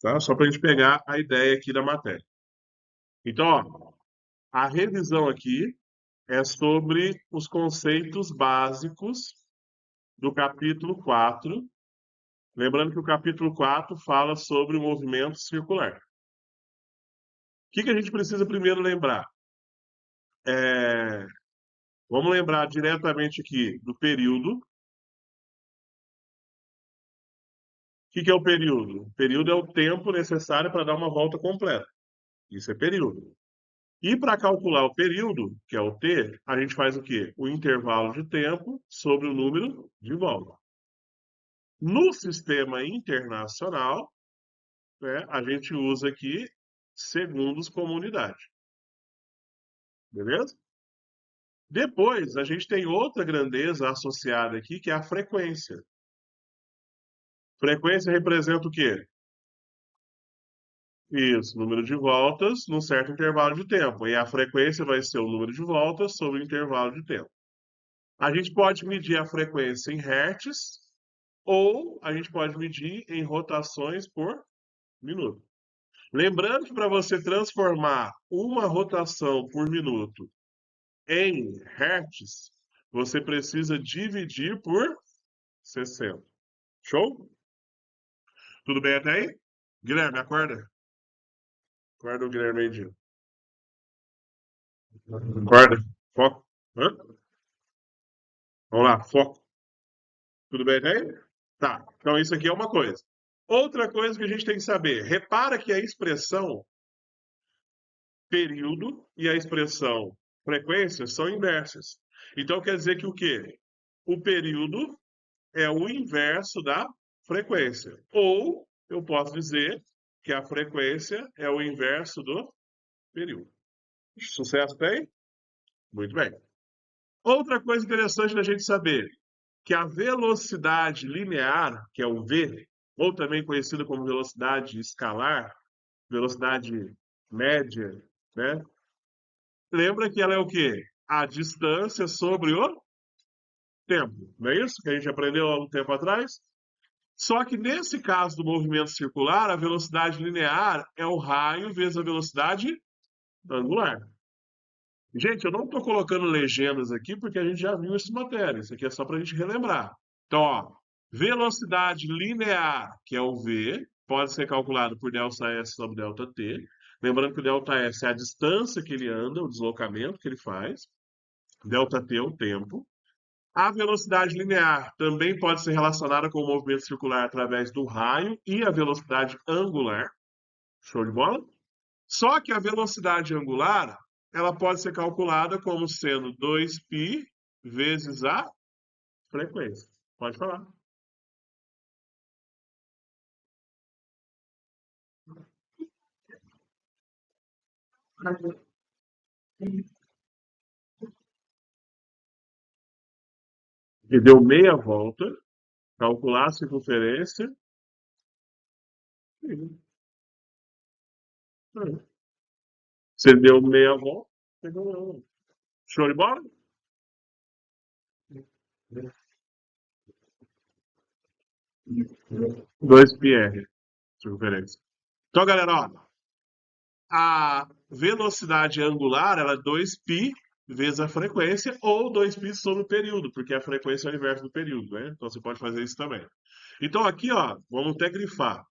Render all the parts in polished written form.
tá? Só para a gente pegar a ideia aqui da matéria. Então, ó, a revisão aqui é sobre os conceitos básicos do capítulo 4. Lembrando que o capítulo 4 fala sobre o movimento circular. O que a gente precisa primeiro lembrar? Vamos lembrar diretamente aqui do período. O que é o período? O período é o tempo necessário para dar uma volta completa. Isso é período. E para calcular o período, que é o T, a gente faz o quê? O intervalo de tempo sobre o número de volta. No sistema internacional, né, a gente usa aqui segundos como unidade. Beleza? Depois, a gente tem outra grandeza associada aqui, que é a frequência. Frequência representa o quê? Isso, número de voltas num certo intervalo de tempo. E a frequência vai ser o número de voltas sobre o intervalo de tempo. A gente pode medir a frequência em hertz ou a gente pode medir em rotações por minuto. Lembrando que para você transformar uma rotação por minuto em hertz, você precisa dividir por 60. Show? Tudo bem até aí? Guilherme, acorda. Acorda o Guilherme aí, Dino. Acorda. Foco. Hã? Vamos lá, foco. Tudo bem até aí? Tá. Então isso aqui é uma coisa. Outra coisa que a gente tem que saber. Repara que a expressão período e a expressão frequência são inversas. Então quer dizer que o quê? O período é o inverso da frequência. Ou eu posso dizer que a frequência é o inverso do período. Sucesso tem? Muito bem. Outra coisa interessante da gente saber, que a velocidade linear, que é o v, ou também conhecida como velocidade escalar, velocidade média, né? Lembra que ela é o quê? A distância sobre o tempo, não é isso que a gente aprendeu há um tempo atrás? Só que nesse caso do movimento circular, a velocidade linear é o raio vezes a velocidade angular. Gente, eu não estou colocando legendas aqui porque a gente já viu essa matéria. Isso aqui é só para a gente relembrar. Então, ó, velocidade linear, que é o v, pode ser calculado por ΔS sobre ΔT. Lembrando que o ΔS é a distância que ele anda, o deslocamento que ele faz. ΔT é o tempo. A velocidade linear também pode ser relacionada com o movimento circular através do raio e a velocidade angular. Show de bola? Só que a velocidade angular, ela pode ser calculada como sendo 2π vezes a frequência. Pode falar. E deu meia volta, calcular a circunferência. Você deu meia volta, pegou meia volta. Show de bola? 2πr, circunferência. Então, galera, ó, a velocidade angular ela é 2π vezes a frequência ou 2π sobre o período, porque a frequência é o inverso do período, né? Então você pode fazer isso também. Então aqui, ó, vamos até grifar.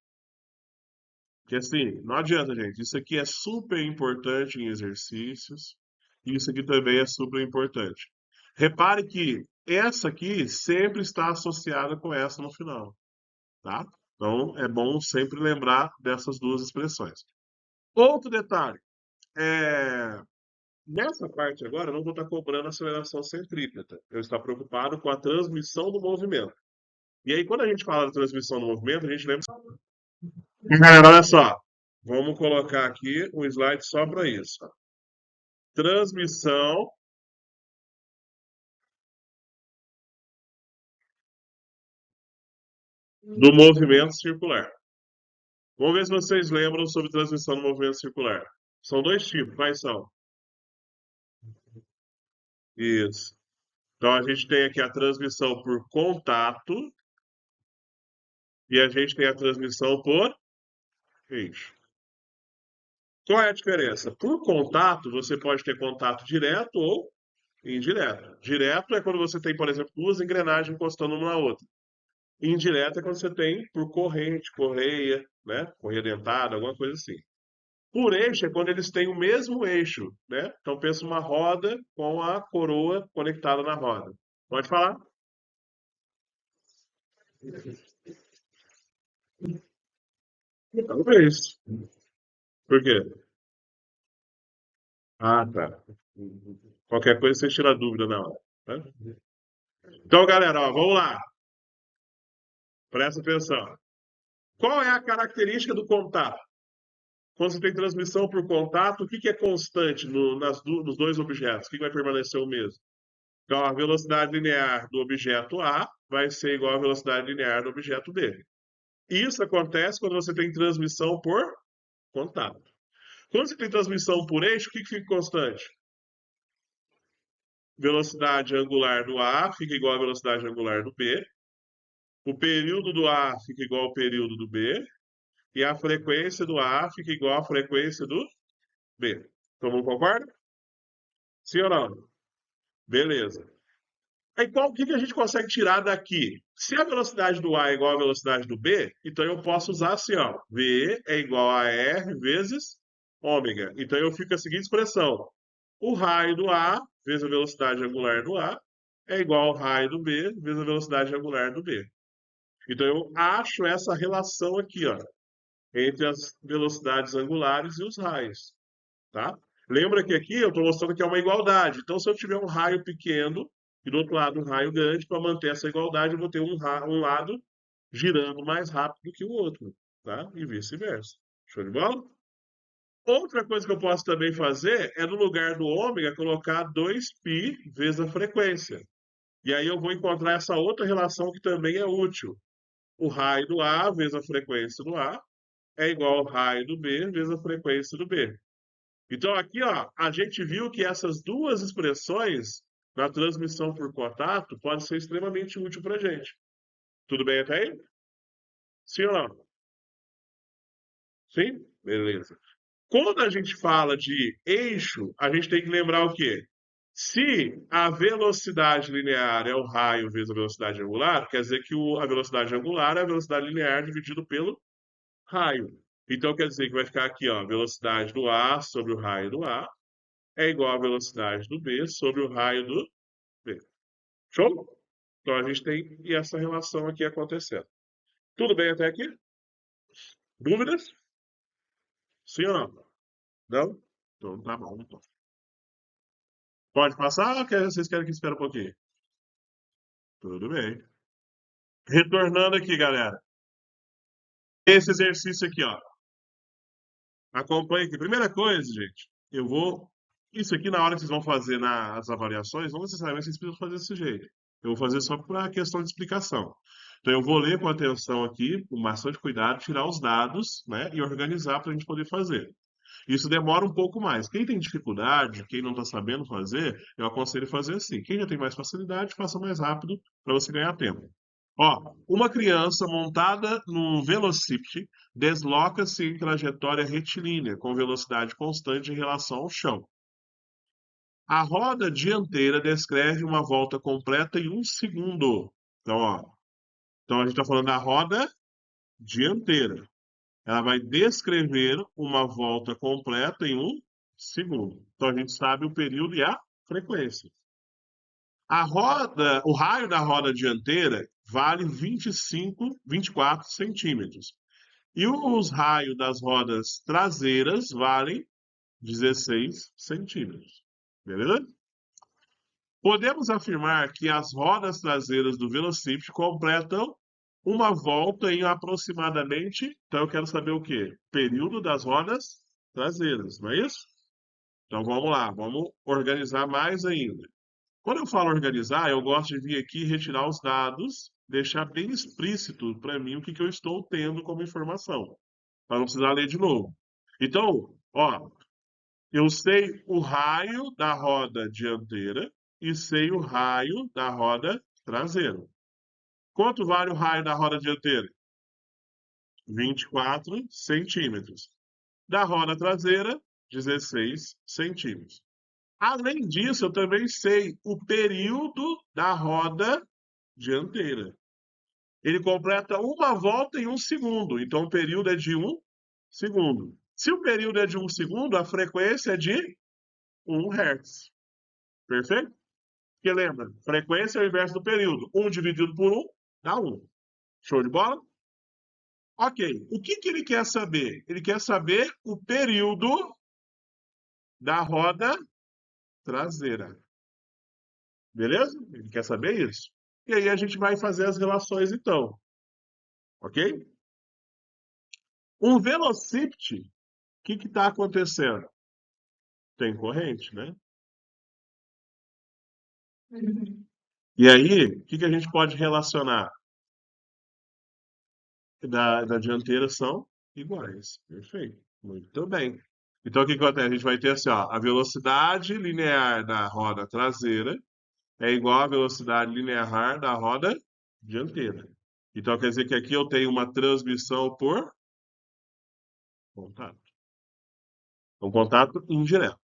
Porque assim, não adianta, gente. Isso aqui é super importante em exercícios. E isso aqui também é super importante. Repare que essa aqui sempre está associada com essa no final, tá? Então é bom sempre lembrar dessas duas expressões. Outro detalhe. É, Nessa parte agora, eu não vou estar cobrando aceleração centrípeta. Eu estou preocupado com a transmissão do movimento. E aí, quando a gente fala de transmissão do movimento, a gente lembra. Galera, olha só. Vamos colocar aqui um slide só para isso. Transmissão do movimento circular. Vamos ver se vocês lembram sobre transmissão do movimento circular. São dois tipos. Quais são? Isso. Então, a gente tem aqui a transmissão por contato e a gente tem a transmissão por eixo. Qual é a diferença? Por contato, você pode ter contato direto ou indireto. Direto é quando você tem, por exemplo, duas engrenagens encostando uma na outra. Indireto é quando você tem por corrente, correia, né? Correia dentada, alguma coisa assim. Por eixo é quando eles têm o mesmo eixo, né? Então pensa uma roda com a coroa conectada na roda. Pode falar? Talvez. Por quê? Ah, tá. Qualquer coisa você tira a dúvida na hora, né? Então, galera, ó, vamos lá. Presta atenção. Qual é a característica do contato? Quando você tem transmissão por contato, o que que é constante nos dois objetos? O que que vai permanecer o mesmo? Então, a velocidade linear do objeto A vai ser igual à velocidade linear do objeto B. Isso acontece quando você tem transmissão por contato. Quando você tem transmissão por eixo, o que que fica constante? Velocidade angular do A fica igual à velocidade angular do B. O período do A fica igual ao período do B. E a frequência do A fica igual à frequência do B. Todo mundo concorda? Sim ou não? Beleza. Aí o que que a gente consegue tirar daqui? Se a velocidade do A é igual à velocidade do B, então eu posso usar assim, ó. V é igual a R vezes ômega. Então eu fico a seguinte expressão. O raio do A vezes a velocidade angular do A é igual ao raio do B vezes a velocidade angular do B. Então eu acho essa relação aqui, ó, entre as velocidades angulares e os raios, tá? Lembra que aqui eu estou mostrando que é uma igualdade. Então, se eu tiver um raio pequeno e do outro lado um raio grande, para manter essa igualdade, eu vou ter um lado girando mais rápido que o outro, tá? E vice-versa. Show de bola? Outra coisa que eu posso também fazer é no lugar do ômega colocar 2π vezes a frequência. E aí eu vou encontrar essa outra relação que também é útil. O raio do A vezes a frequência do A é igual ao raio do B vezes a frequência do B. Então, aqui, ó, a gente viu que essas duas expressões na transmissão por contato podem ser extremamente úteis para a gente. Tudo bem até aí? Sim ou não? Sim? Beleza. Quando a gente fala de eixo, a gente tem que lembrar o quê? Se a velocidade linear é o raio vezes a velocidade angular, quer dizer que a velocidade angular é a velocidade linear dividido pelo raio. Então, quer dizer que vai ficar aqui, ó, velocidade do A sobre o raio do A é igual à velocidade do B sobre o raio do B. Show? Então a gente tem essa relação aqui acontecendo. Tudo bem até aqui? Dúvidas? Sim ou não? Não? Então tá bom. Então. Pode passar ou vocês querem que espere um pouquinho? Tudo bem. Retornando aqui, galera. Esse exercício aqui, ó. Acompanhe aqui. Primeira coisa, gente, eu vou. Isso aqui, na hora que vocês vão fazer nas avaliações, não necessariamente vocês precisam fazer desse jeito. Eu vou fazer só para questão de explicação. Então, eu vou ler com atenção aqui, com bastante cuidado, tirar os dados, né, e organizar para a gente poder fazer. Isso demora um pouco mais. Quem tem dificuldade, quem não está sabendo fazer, eu aconselho fazer assim. Quem já tem mais facilidade, faça mais rápido para você ganhar tempo. Ó, uma criança montada num velocípede desloca-se em trajetória retilínea, com velocidade constante em relação ao chão. A roda dianteira descreve uma volta completa em 1 segundo. Então, ó, então a gente está falando da roda dianteira. Ela vai descrever uma volta completa em 1 segundo. Então a gente sabe o período e a frequência. A roda, o raio da roda dianteira vale 24 centímetros. E os raios das rodas traseiras valem 16 centímetros. Beleza? Podemos afirmar que as rodas traseiras do velocípede completam uma volta em aproximadamente. Então eu quero saber o quê? Período das rodas traseiras, não é isso? Então vamos lá, vamos organizar mais ainda. Quando eu falo organizar, eu gosto de vir aqui retirar os dados, deixar bem explícito para mim o que que eu estou tendo como informação, para não precisar ler de novo. Então, ó, eu sei o raio da roda dianteira e sei o raio da roda traseira. Quanto vale o raio da roda dianteira? 24 centímetros. Da roda traseira, 16 centímetros. Além disso, eu também sei o período da roda dianteira. Ele completa uma volta em 1 segundo, então o período é de 1 segundo. Se o período é de 1 segundo, a frequência é de 1 Hz. Perfeito? Porque lembra, frequência é o inverso do período. 1 dividido por 1 dá 1. Show de bola? Ok. O que ele quer saber? Ele quer saber o período da roda traseira. Beleza? Ele quer saber isso. E aí a gente vai fazer as relações então. Ok? Um velocípede, o que está acontecendo? Tem corrente, né? E aí, o que a gente pode relacionar? Da dianteira são iguais. Perfeito. Muito bem. Então, o que acontece? A gente vai ter assim, ó, a velocidade linear da roda traseira é igual à velocidade linear da roda dianteira. Então, quer dizer que aqui eu tenho uma transmissão por contato. Um contato indireto. O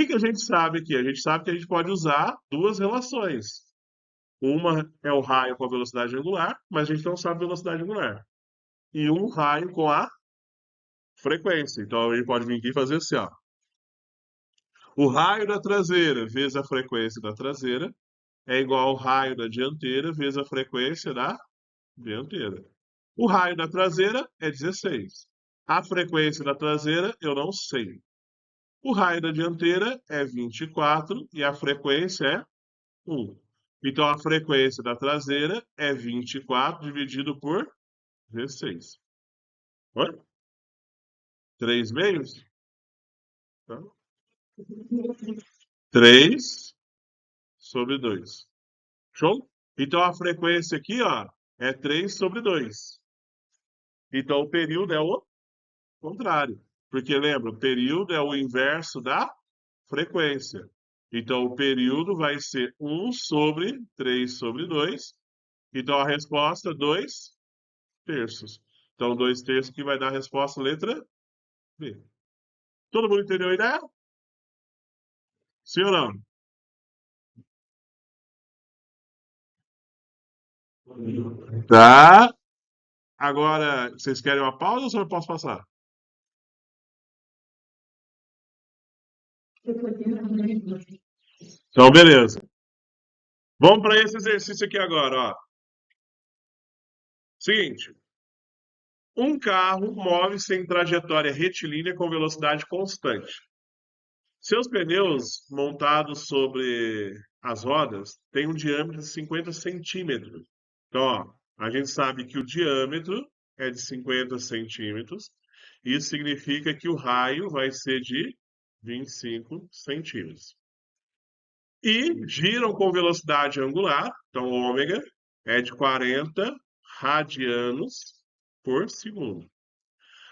que a gente sabe aqui? A gente sabe que a gente pode usar duas relações. Uma é o raio com a velocidade angular, mas a gente não sabe a velocidade angular. E um raio com a frequência. Então a gente pode vir aqui e fazer assim, ó. O raio da traseira vezes a frequência da traseira é igual ao raio da dianteira vezes a frequência da dianteira. O raio da traseira é 16. A frequência da traseira eu não sei. O raio da dianteira é 24 e a frequência é 1. Então a frequência da traseira é 24 dividido por 16. Oi? 3 meios? Então, 3 sobre 2. Show? Então a frequência aqui, ó, é 3 sobre 2. Então o período é o contrário. Porque lembra, o período é o inverso da frequência. Então o período vai ser 1 sobre 3 sobre 2. Então a resposta, 2 terços. Então 2 terços que vai dar a resposta letra B. Todo mundo entendeu a ideia? Sim ou não? Tá. Agora, vocês querem uma pausa ou só eu posso passar? Então, beleza. Vamos para esse exercício aqui agora, ó. Seguinte, um carro move-se em trajetória retilínea com velocidade constante. Seus pneus montados sobre as rodas têm um diâmetro de 50 centímetros. Então, ó, a gente sabe que o diâmetro é de 50 centímetros. Isso significa que o raio vai ser de 25 centímetros. E giram com velocidade angular, então ômega é de 40 radianos por segundo.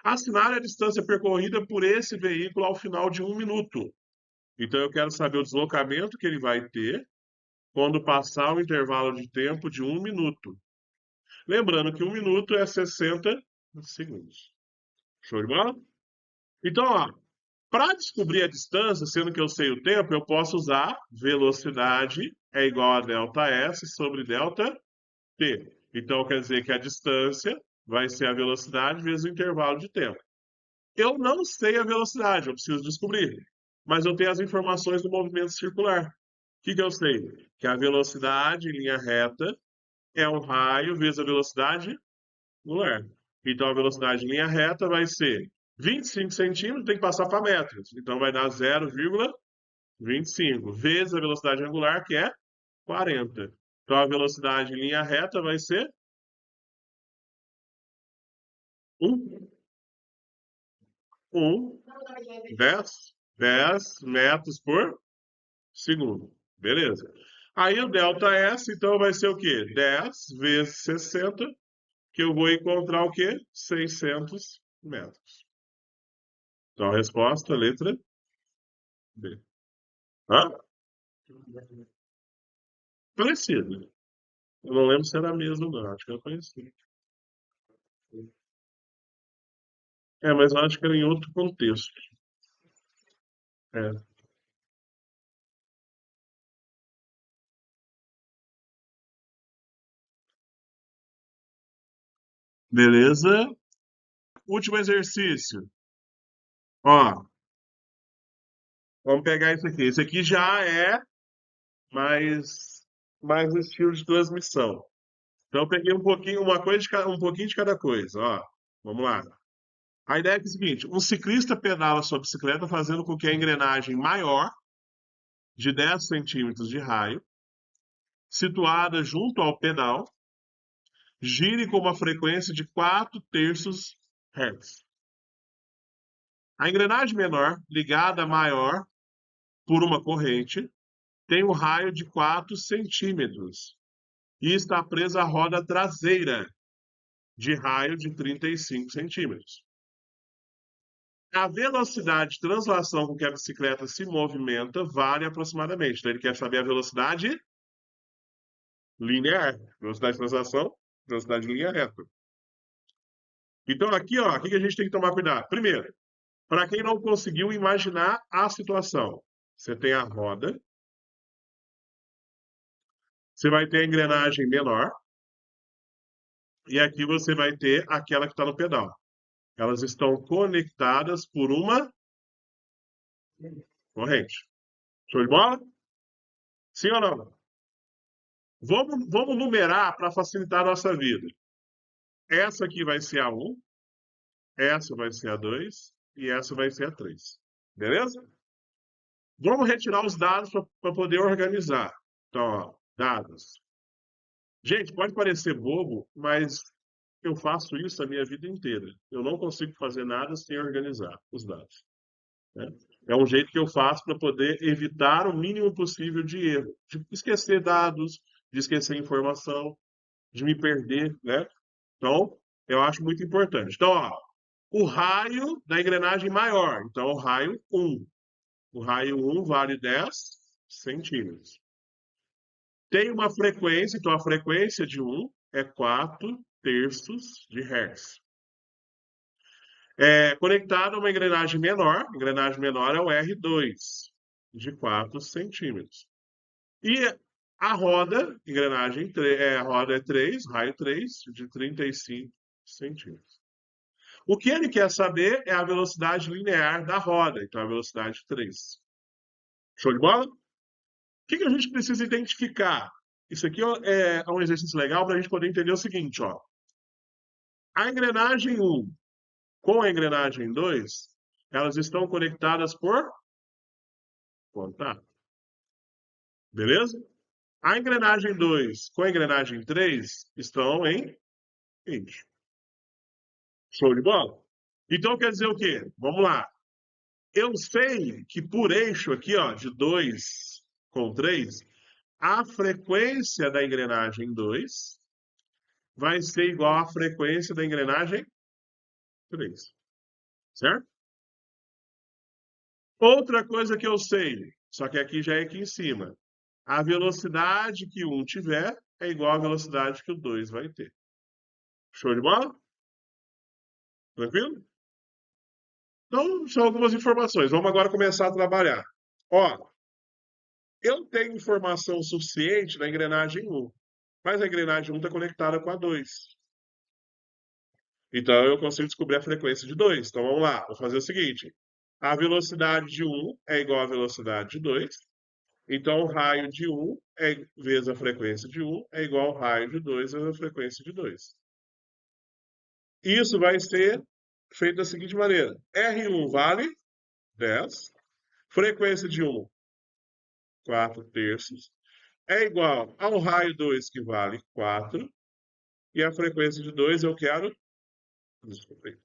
Assinale a distância percorrida por esse veículo ao final de 1 minuto. Então eu quero saber o deslocamento que ele vai ter quando passar o intervalo de tempo de 1 minuto. Lembrando que 1 minuto é 60 segundos. Show de bola? Então, ó, para descobrir a distância, sendo que eu sei o tempo, eu posso usar velocidade é igual a delta S sobre delta T. Então, quer dizer que a distância vai ser a velocidade vezes o intervalo de tempo. Eu não sei a velocidade, eu preciso descobrir. Mas eu tenho as informações do movimento circular. O que eu sei? Que a velocidade em linha reta é um raio vezes a velocidade angular. Então, a velocidade em linha reta vai ser 25 centímetros, tem que passar para metros. Então, vai dar 0,25 vezes a velocidade angular, que é 40. Então, a velocidade em linha reta vai ser 1, 1, 10 metros por segundo. Beleza. Aí o delta S, então, vai ser o quê? 10 vezes 60, que eu vou encontrar o quê? 600 metros. Então, a resposta, letra B. Hã? Parecido. Eu não lembro se era mesmo, não. Acho que era parecido. Mas eu acho que era em outro contexto. É. Beleza? Último exercício. Ó, vamos pegar esse aqui. Esse aqui já é mais, mais o estilo de transmissão. Então, eu peguei um pouquinho, uma coisa de cada, um pouquinho de cada coisa. Ó, vamos lá. A ideia é, o seguinte: um ciclista pedala sua bicicleta fazendo com que a engrenagem maior, de 10 centímetros de raio, situada junto ao pedal, gire com uma frequência de 4 terços Hz. A engrenagem menor, ligada à maior por uma corrente, tem um raio de 4 centímetros e está presa à roda traseira, de raio de 35 centímetros. A velocidade de translação com que a bicicleta se movimenta varia aproximadamente. Então, ele quer saber a velocidade linear, velocidade de translação, velocidade de linha reta. Então, aqui, ó, o que a gente tem que tomar cuidado? Primeiro, para quem não conseguiu imaginar a situação, você tem a roda, você vai ter a engrenagem menor, e aqui você vai ter aquela que está no pedal. Elas estão conectadas por uma corrente. Show de bola? Sim ou não? Vamos numerar para facilitar a nossa vida. Essa aqui vai ser a um, essa vai ser a 2 e essa vai ser a 3. Beleza? Vamos retirar os dados para poder organizar. Então, ó, dados. Gente, pode parecer bobo, mas eu faço isso a minha vida inteira. Eu não consigo fazer nada sem organizar os dados, né? É um jeito que eu faço para poder evitar o mínimo possível de erro, de esquecer dados, de esquecer informação, de me perder, né? Então, eu acho muito importante. Então, ó, o raio da engrenagem maior. Então, o raio um. O raio um vale 10 centímetros. Tem uma frequência, então a frequência de um é 4 terços de Hertz. É conectado a uma engrenagem menor é o R2, de 4 centímetros. E a roda, a roda é 3, raio 3, de 35 centímetros. O que ele quer saber é a velocidade linear da roda, então a velocidade 3. Show de bola? O que a gente precisa identificar? Isso aqui é um exercício legal para a gente poder entender o seguinte, ó. A engrenagem um com a engrenagem 2, elas estão conectadas por contato. Beleza? A engrenagem 2 com a engrenagem 3 estão em eixo. Show de bola? Então quer dizer o quê? Vamos lá. Eu sei que por eixo aqui, ó, de 2 com 3, a frequência da engrenagem 2 vai ser igual à frequência da engrenagem 3, certo? Outra coisa que eu sei, só que aqui já é aqui em cima. A velocidade que um tiver é igual à velocidade que o 2 vai ter. Show de bola? Tranquilo? Então, são algumas informações. Vamos agora começar a trabalhar. Ó, eu tenho informação suficiente na engrenagem um, mas a engrenagem um está conectada com a 2. Então, eu consigo descobrir a frequência de 2. Então, vamos lá. Vou fazer o seguinte. A velocidade de um é igual à velocidade de 2. Então, o raio de um vezes a frequência de um é igual ao raio de 2 vezes a frequência de 2. Isso vai ser feito da seguinte maneira. R1 vale 10. Frequência de um, 4 terços. É igual ao raio 2, que vale 4. E a frequência de 2 eu quero. Desculpa aí.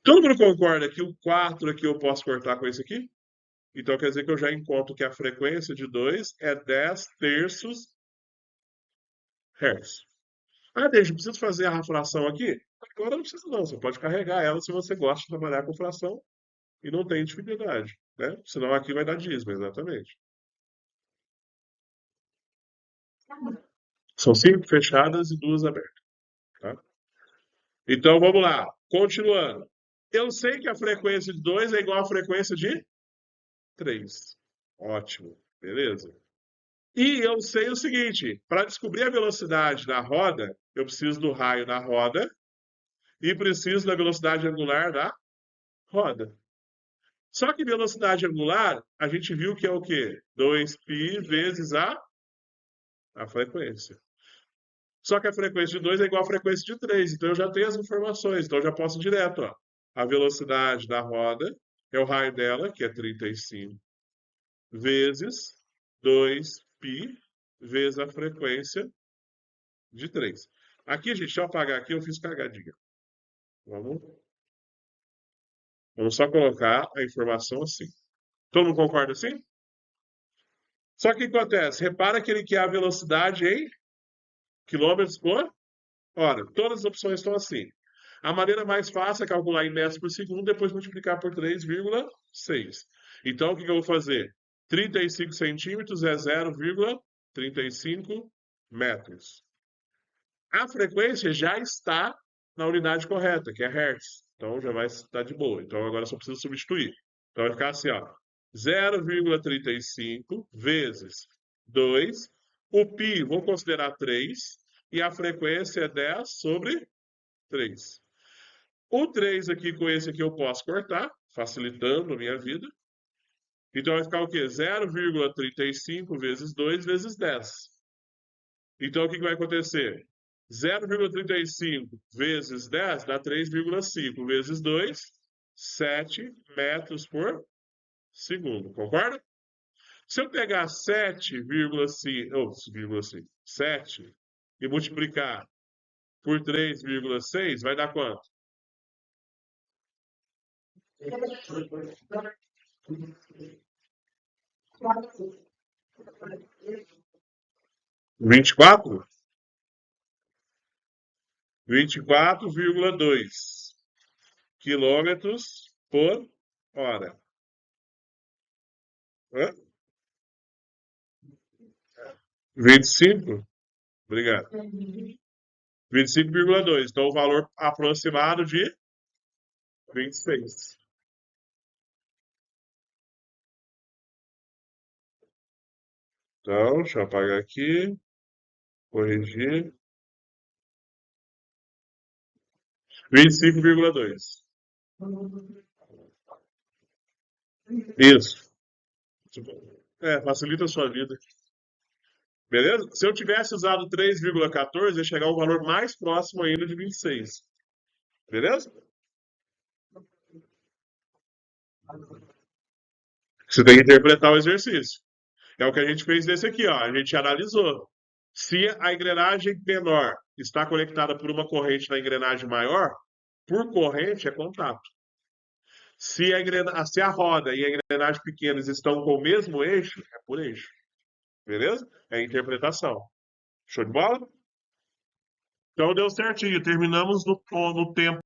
Todo mundo concorda que o 4 aqui eu posso cortar com esse aqui? Então quer dizer que eu já encontro que a frequência de 2 é 10 terços Hz. Ah, deixa, preciso fazer a fração aqui? Agora não precisa não, você pode carregar ela se você gosta de trabalhar com fração e não tem dificuldade, né? Senão aqui vai dar dízimo, exatamente. São 5 fechadas e 2 abertas, tá? Então vamos lá, continuando. Eu sei que a frequência de 2 é igual à frequência de 3. Ótimo, beleza? E eu sei o seguinte, para descobrir a velocidade da roda, eu preciso do raio da roda e preciso da velocidade angular da roda. Só que velocidade angular, a gente viu que é o quê? 2π vezes a frequência. Só que a frequência de 2 é igual à frequência de 3, então eu já tenho as informações, então eu já posso ir direto, ó. A velocidade da roda é o raio dela, que é 35, vezes 2π vezes a frequência de 3. Aqui, gente, deixa eu apagar aqui, eu fiz cagadinha. Vamos, vamos só colocar a informação assim. Todo mundo concorda assim? Só que o que acontece? Repara que ele quer a velocidade em quilômetros por hora. Todas as opções estão assim. A maneira mais fácil é calcular em metros por segundo, depois multiplicar por 3,6. Então, o que eu vou fazer? 35 centímetros é 0,35 metros. A frequência já está na unidade correta, que é Hertz. Então, já vai estar de boa. Então, agora só preciso substituir. Então, vai ficar assim, ó. 0,35 vezes 2. O π, vou considerar 3. E a frequência é 10 sobre 3. O 3 aqui com esse aqui eu posso cortar, facilitando a minha vida. Então vai ficar o quê? 0,35 vezes 2 vezes 10. Então o que vai acontecer? 0,35 vezes 10 dá 3,5 vezes 2, 7 metros por segundo. Concorda? Se eu pegar 7,5, 7 e multiplicar por 3,6, vai dar quanto? 24? 24,2 quilômetros por hora. Hã? 25? Obrigado. 25,2. Então, o valor aproximado de 26. Então, deixa eu apagar aqui. Corrigir. 25,2. Isso. Facilita a sua vida. Beleza? Se eu tivesse usado 3,14, ia chegar ao valor mais próximo ainda de 26. Beleza? Você tem que interpretar o exercício. É o que a gente fez nesse aqui, ó. A gente analisou. Se a engrenagem menor está conectada por uma corrente na engrenagem maior, por corrente é contato. Se a roda e a engrenagem pequenas estão com o mesmo eixo, é por eixo. Beleza? É interpretação. Show de bola? Então deu certinho. Terminamos no tempo.